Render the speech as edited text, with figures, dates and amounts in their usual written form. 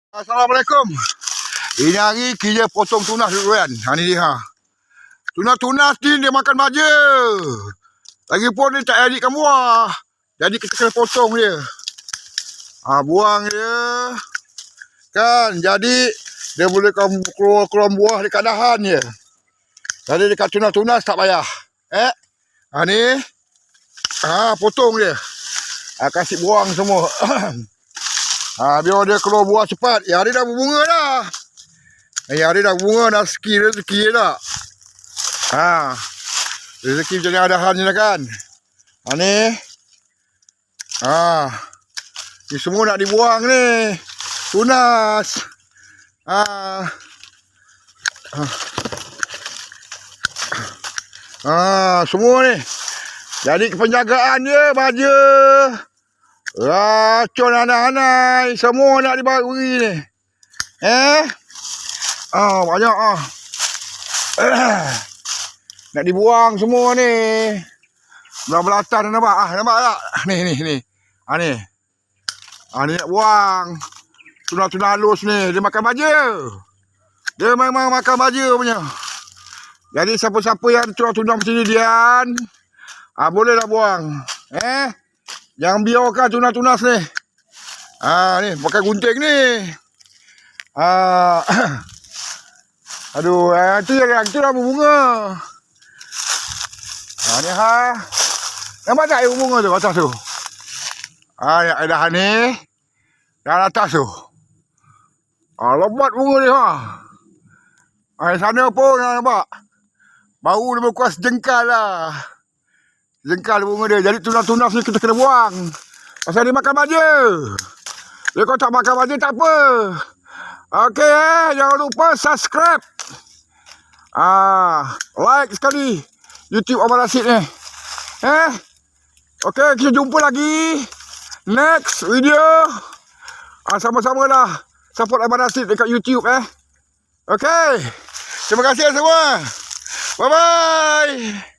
Assalamualaikum. Ini hari kita potong tunas dulu kan. Ni dia. Tunas-tunas ni dia makan baja. Lagipun dia tak jadikan buah. Jadi kita kena potong dia. Buang dia. Kan, jadi dia boleh keluar buah dekat dahan dia. Jadi dekat tunas-tunas tak payah. Ni. Potong dia. Kasih buang semua. Biar dia keluar buah cepat. Ya, dia dah berbunga dah. Ya, dia dah berbunga dah, rezeki dah. Rezeki macam ni adahan je lah kan. Ni. Ni semua nak dibuang ni. Tunas. Semua ni. Jadi penjagaan dia baja. Racun anak-anak semua nak dibagi ni. Banyak nak dibuang semua ni. Belah-belatan nampak? Nampak tak? Ni. Ni nak buang. Tunas-tunas halus ni. Dia makan baja. Dia memang makan baja punya. Jadi siapa-siapa yang tunas-tunas macam ni Dian, bolehlah buang. Jangan biarkan tunas-tunas ni. Ni pakai gunting ni. Aduh, itu dah berbunga. Ni nampak tak air berbunga tu atas tu? Yang dahan ni dan atas tu. Lebat bunga dia. Sana pun nampak. Baru dia berkuas jengkal lah. Jengkal bunga dia. Jadi tunas-tunas ni kita kena buang. Pasal dia makan baja. Dia kalau tak makan baja tak apa. Okey, jangan lupa subscribe. Like sekali YouTube Abang Rashid ni. Okey, kita jumpa lagi next video. Sama-sama lah support Abang Rashid dekat YouTube Okey. Terima kasih semua. Bye bye.